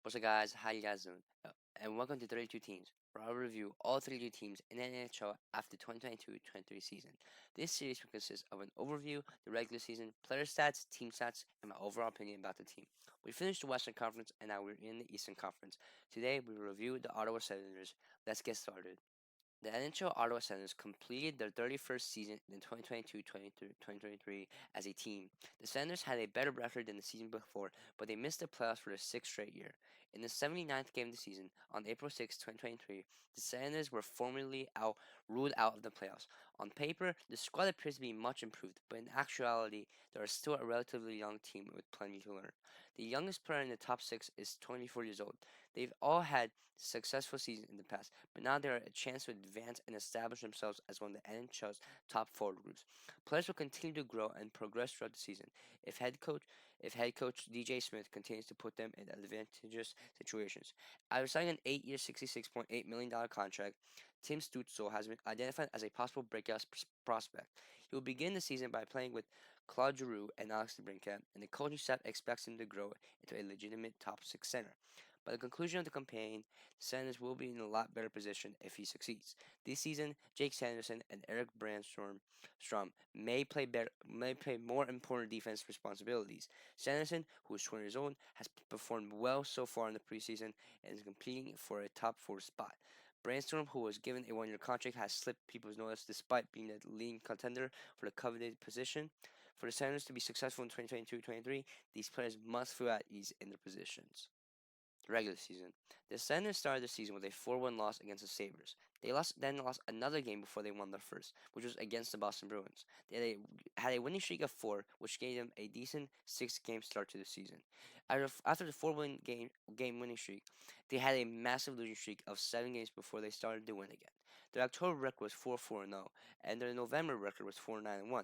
What's up, guys? How you guys doing? And welcome to 32 Teams, where I'll review all 32 teams in the NHL after 2022-23 season. This series will consist of an overview, the regular season, player stats, team stats, and my overall opinion about the team. We finished the Western Conference, and now we're in the Eastern Conference. Today, we will review the Ottawa Senators. Let's get started. The NHL Ottawa Senators completed their 31st season in 2022-2023 as a team. The Senators had a better record than the season before, but they missed the playoffs for the sixth straight year. In the 79th game of the season, on April 6, 2023, the Senators were formally ruled out of the playoffs. On paper, the squad appears to be much improved, but in actuality, they are still a relatively young team with plenty to learn. The youngest player in the top six is 24 years old. They've all had successful seasons in the past, but now they are a chance to advance and establish themselves as one of the NHL's top forward groups. Players will continue to grow and progress throughout the season if head coach DJ Smith continues to put them in advantageous situations. After signing an 8-year, $66.8 million contract, Tim Stützle has been identified as a possible breakout prospect. He will begin the season by playing with Claude Giroux and Alex DeBrincat, and the coaching staff expects him to grow into a legitimate top six center. By the conclusion of the campaign, Sanders will be in a lot better position if he succeeds. This season, Jake Sanderson and Eric Brandstrom may play more important defense responsibilities. Sanderson, who is 20 years old, has performed well so far in the preseason and is competing for a top four spot. Brainstorm, who was given a 1-year contract, has slipped people's notice despite being a leading contender for the coveted position. For the Senators to be successful in 2022-23, these players must feel at ease in their positions. Regular season. The Senators started the season with a 4-1 loss against the Sabres. They lost another game before they won their first, which was against the Boston Bruins. They had a winning streak of four, which gave them a decent six-game start to the season. After the four-game winning streak, they had a massive losing streak of 7 games before they started to win again. Their October record was 4-4-0, and their November record was 4-9-1,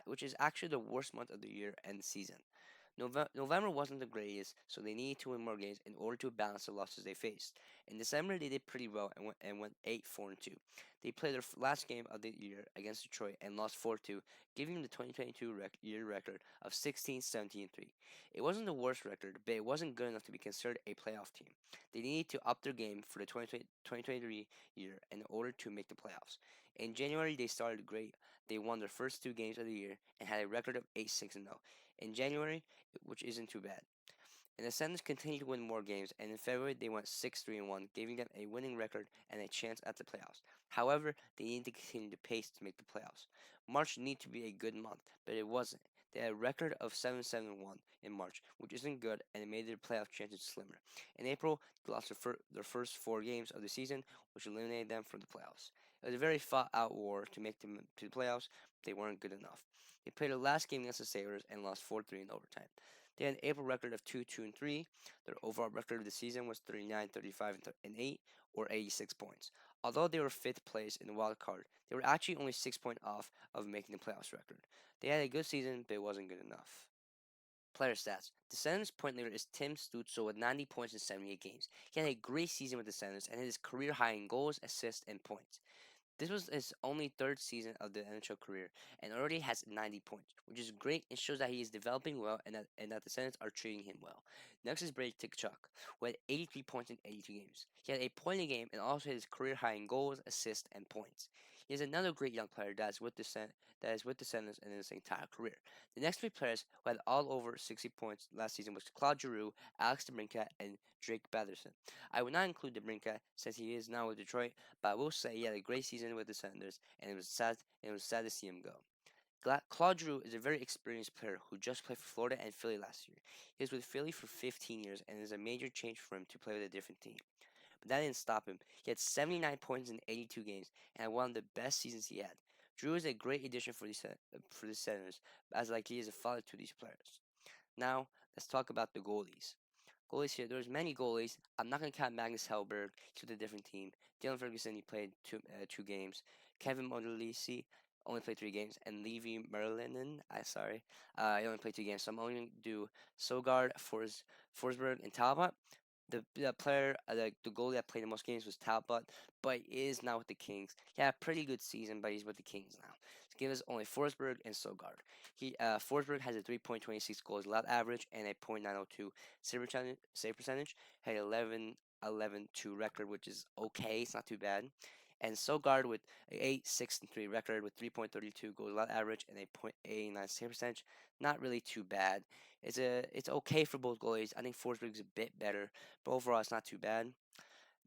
which is actually the worst month of the year and season. November wasn't the greatest, so they needed to win more games in order to balance the losses they faced. In December, they did pretty well and went 8-4-2. They played their last game of the year against Detroit and lost 4-2, giving them the 2022 year record of 16-17-3. It wasn't the worst record, but it wasn't good enough to be considered a playoff team. They needed to up their game for the 2023 year in order to make the playoffs. In January, they started great. They won their first two games of the year and had a record of 8-6-0. In January, which isn't too bad. And the Senators continued to win more games, and in February they went 6-3-1, giving them a winning record and a chance at the playoffs. However, they needed to continue the pace to make the playoffs. March needed to be a good month, but it wasn't. They had a record of 7-7-1 in March, which isn't good, and it made their playoff chances slimmer. In April, they lost their first four games of the season, which eliminated them from the playoffs. It was a very fought-out war to make them to the playoffs, but they weren't good enough. They played their last game against the Sabres and lost 4-3 in overtime. They had an April record of 2-2-3. Their overall record of the season was 39, 35, and 8, or 86 points. Although they were fifth place in the wild card, they were actually only 6 points off of making the playoffs record. They had a good season, but it wasn't good enough. Player stats. The Senators' point leader is Tim Stützle with 90 points in 78 games. He had a great season with the Senators and hit his career high in goals, assists, and points. This was his only third season of the NHL career and already has 90 points, which is great and shows that he is developing well and that the Senators are treating him well. Next is Brady Tkachuk, who had 83 points in 82 games. He had a point a game and also hit his career high in goals, assists, and points. He is another great young player that is with the Senators in his entire career. The next three players who had all over 60 points last season was Claude Giroux, Alex DeBrincat, and Drake Batherson. I would not include DeBrincat since he is now with Detroit, but I will say he had a great season with the Senators, and it was sad to see him go. Claude Giroux is a very experienced player who just played for Florida and Philly last year. He was with Philly for 15 years, and it is a major change for him to play with a different team. But that didn't stop him. He had 79 points in 82 games, and had one of the best seasons he had. Drew is a great addition for the Senators, as like he is a father to these players. Now, let's talk about the goalies. Goalies here, there's many goalies. I'm not going to count Magnus Hellberg. He's with a different team. Dylan Ferguson, he played two games. Kevin Modellisi only played 3 games. And Levi Merlinen, he only played 2 games. So I'm only going to do Sogard, Forsberg, and Talbot. The player, the goalie that played the most games was Talbot, but he is now with the Kings. He had a pretty good season, but he's with the Kings now. Give us only Forsberg and Sogard. Forsberg has a 3.26 goals allowed average and a .902 save percentage. Had 11-11-2 record, which is okay. It's not too bad. And Sogard with a 8-6-3 record with 3.32 goals allowed average and a .89 save percentage. Not really too bad. It's okay for both goalies. I think Forsberg's a bit better, but overall it's not too bad.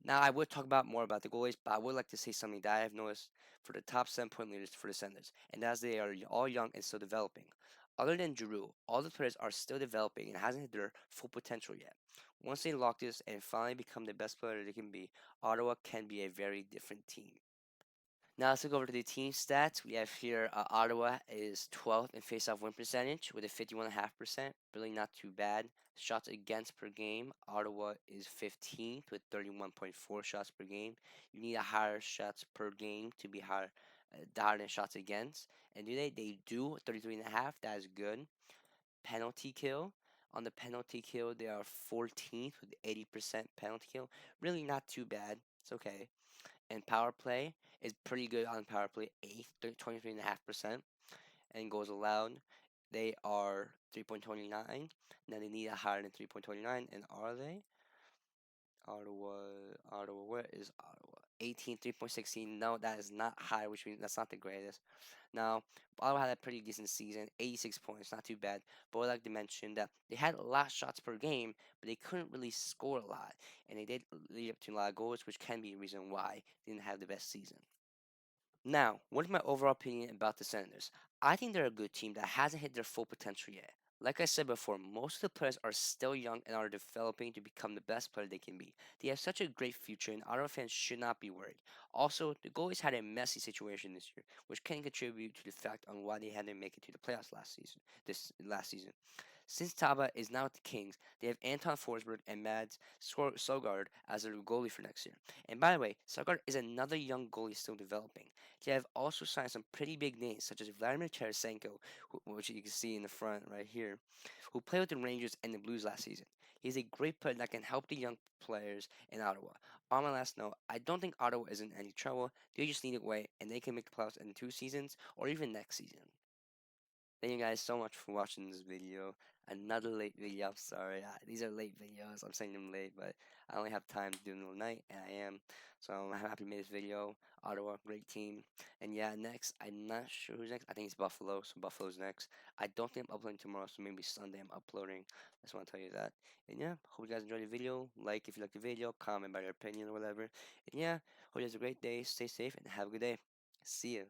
Now, I would talk about more about the goalies, but I would like to say something that I have noticed for the top 7 point leaders for the Senators, and as they are all young and still developing. Other than Giroux, all the players are still developing and hasn't hit their full potential yet. Once they lock this and finally become the best player they can be, Ottawa can be a very different team. Now let's look over to the team stats. We have here Ottawa is 12th in face-off win percentage with a 51.5%. Really not too bad. Shots against per game. Ottawa is 15th with 31.4 shots per game. You need a higher shots per game to be higher than shots against. And do they do 33.5. That is good. Penalty kill. On the penalty kill, they are 14th with 80% penalty kill. Really not too bad. It's okay. And power play is pretty good on power play, 23.5%. And goals allowed, they are 3.29. Now they need a higher than 3.29. And are they? Ottawa, Ottawa, where is Ottawa? 18, 3.16. No, that is not high, which means that's not the greatest. Now, Ottawa had a pretty decent season, 86 points, not too bad. But I'd like to mention that they had a lot of shots per game, but they couldn't really score a lot. And they did lead up to a lot of goals, which can be a reason why they didn't have the best season. Now, what is my overall opinion about the Senators? I think they're a good team that hasn't hit their full potential yet. Like I said before, most of the players are still young and are developing to become the best player they can be. They have such a great future, and Ottawa fans should not be worried. Also, the goalies had a messy situation this year, which can contribute to the fact on why they hadn't make it to the playoffs last season. This last season. Since Taba is now at the Kings, they have Anton Forsberg and Mads Sogard as their goalie for next year. And by the way, Sogard is another young goalie still developing. They have also signed some pretty big names, such as Vladimir Tarasenko, which you can see in the front right here, who played with the Rangers and the Blues last season. He's a great player that can help the young players in Ottawa. On my last note, I don't think Ottawa is in any trouble. They just need to wait, and they can make the playoffs in 2 seasons or even next season. Thank you guys so much for watching this video. Another late video. I'm sorry. These are late videos. I'm saying them late, but I only have time to do them tonight, and I am. So I'm happy to make this video. Ottawa, great team. And yeah, next, I'm not sure who's next. I think it's Buffalo. So Buffalo's next. I don't think I'm uploading tomorrow, so maybe Sunday I'm uploading. I just want to tell you that. And yeah, hope you guys enjoyed the video. Like if you like the video, comment about your opinion or whatever. And yeah, hope you guys have a great day. Stay safe and have a good day. See you.